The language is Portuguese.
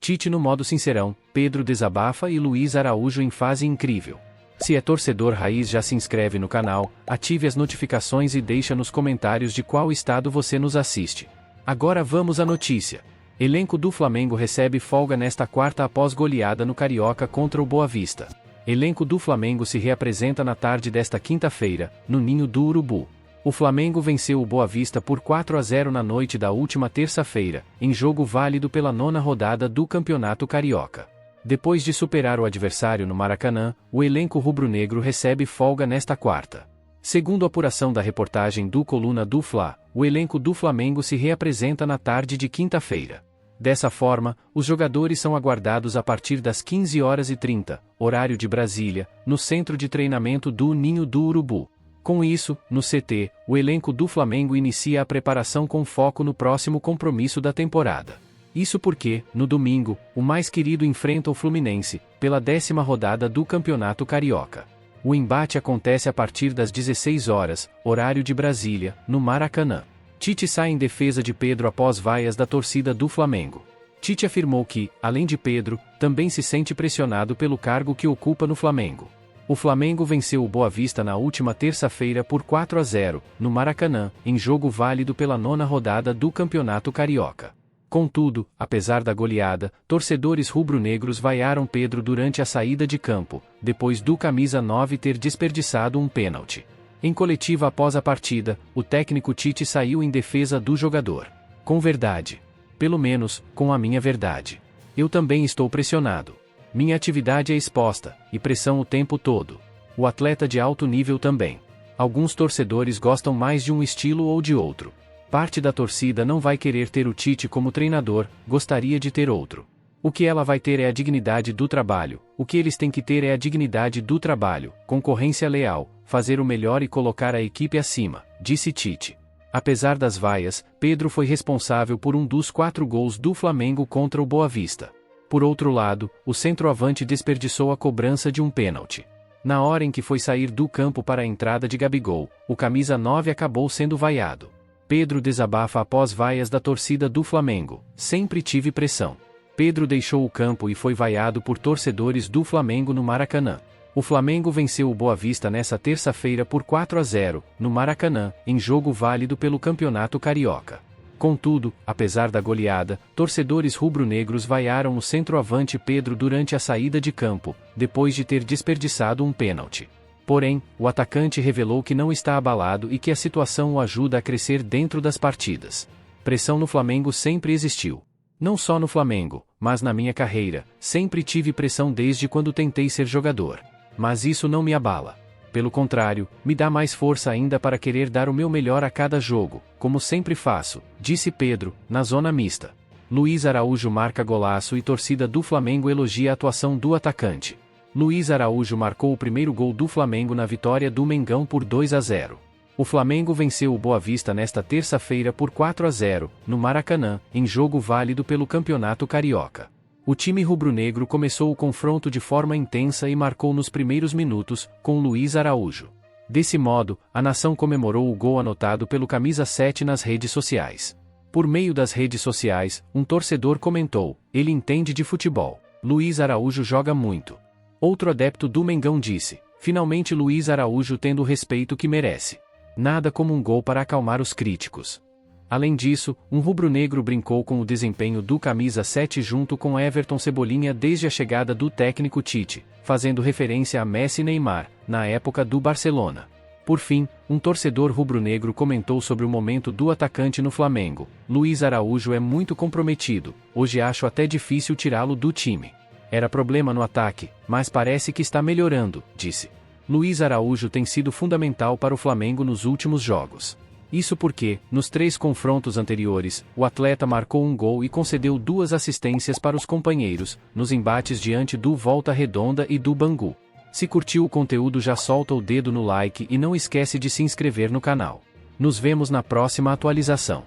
Tite no modo sincerão, Pedro desabafa e Luiz Araújo em fase incrível. Se é torcedor raiz, já se inscreve no canal, ative as notificações e deixa nos comentários de qual estado você nos assiste. Agora vamos à notícia. Elenco do Flamengo recebe folga nesta quarta após goleada no Carioca contra o Boa Vista. Elenco do Flamengo se reapresenta na tarde desta quinta-feira, no Ninho do Urubu. O Flamengo venceu o Boa Vista por 4-0 na noite da última terça-feira, em jogo válido pela 9ª rodada do Campeonato Carioca. Depois de superar o adversário no Maracanã, o elenco rubro-negro recebe folga nesta quarta. Segundo a apuração da reportagem do Coluna do Fla, o elenco do Flamengo se reapresenta na tarde de quinta-feira. Dessa forma, os jogadores são aguardados a partir das 15h30, horário de Brasília, no centro de treinamento do Ninho do Urubu. Com isso, no CT, o elenco do Flamengo inicia a preparação com foco no próximo compromisso da temporada. Isso porque, no domingo, o mais querido enfrenta o Fluminense, pela 10ª rodada do Campeonato Carioca. O embate acontece a partir das 16h, horário de Brasília, no Maracanã. Tite sai em defesa de Pedro após vaias da torcida do Flamengo. Tite afirmou que, além de Pedro, também se sente pressionado pelo cargo que ocupa no Flamengo. O Flamengo venceu o Boa Vista na última terça-feira por 4-0, no Maracanã, em jogo válido pela 9ª rodada do Campeonato Carioca. Contudo, apesar da goleada, torcedores rubro-negros vaiaram Pedro durante a saída de campo, depois do camisa 9 ter desperdiçado um pênalti. Em coletiva após a partida, o técnico Tite saiu em defesa do jogador. Com verdade. Pelo menos, com a minha verdade. Eu também estou pressionado. Minha atividade é exposta, e pressão o tempo todo. O atleta de alto nível também. Alguns torcedores gostam mais de um estilo ou de outro. Parte da torcida não vai querer ter o Tite como treinador, gostaria de ter outro. O que ela vai ter é a dignidade do trabalho, o que eles têm que ter é a dignidade do trabalho, concorrência leal, fazer o melhor e colocar a equipe acima, disse Tite. Apesar das vaias, Pedro foi responsável por um dos 4 gols do Flamengo contra o Boa Vista. Por outro lado, o centroavante desperdiçou a cobrança de um pênalti. Na hora em que foi sair do campo para a entrada de Gabigol, o camisa 9 acabou sendo vaiado. Pedro desabafa após vaias da torcida do Flamengo. Sempre tive pressão. Pedro deixou o campo e foi vaiado por torcedores do Flamengo no Maracanã. O Flamengo venceu o Boa Vista nessa terça-feira por 4-0, no Maracanã, em jogo válido pelo Campeonato Carioca. Contudo, apesar da goleada, torcedores rubro-negros vaiaram o centroavante Pedro durante a saída de campo, depois de ter desperdiçado um pênalti. Porém, o atacante revelou que não está abalado e que a situação o ajuda a crescer dentro das partidas. Pressão no Flamengo sempre existiu. Não só no Flamengo, mas na minha carreira, sempre tive pressão desde quando tentei ser jogador. Mas isso não me abala. Pelo contrário, me dá mais força ainda para querer dar o meu melhor a cada jogo, como sempre faço, disse Pedro, na zona mista. Luiz Araújo marca golaço e torcida do Flamengo elogia a atuação do atacante. Luiz Araújo marcou o primeiro gol do Flamengo na vitória do Mengão por 2-0. O Flamengo venceu o Boa Vista nesta terça-feira por 4-0, no Maracanã, em jogo válido pelo Campeonato Carioca. O time rubro-negro começou o confronto de forma intensa e marcou nos primeiros minutos, com Luiz Araújo. Desse modo, a nação comemorou o gol anotado pelo camisa 7 nas redes sociais. Por meio das redes sociais, um torcedor comentou: "Ele entende de futebol. Luiz Araújo joga muito." Outro adepto do Mengão disse: "Finalmente Luiz Araújo tendo o respeito que merece. Nada como um gol para acalmar os críticos." Além disso, um rubro-negro brincou com o desempenho do camisa 7 junto com Everton Cebolinha desde a chegada do técnico Tite, fazendo referência a Messi e Neymar, na época do Barcelona. Por fim, um torcedor rubro-negro comentou sobre o momento do atacante no Flamengo: "Luiz Araújo é muito comprometido, hoje acho até difícil tirá-lo do time. Era problema no ataque, mas parece que está melhorando", disse. Luiz Araújo tem sido fundamental para o Flamengo nos últimos jogos. Isso porque, nos 3 confrontos anteriores, o atleta marcou um gol e concedeu 2 assistências para os companheiros, nos embates diante do Volta Redonda e do Bangu. Se curtiu o conteúdo, já solta o dedo no like e não esquece de se inscrever no canal. Nos vemos na próxima atualização.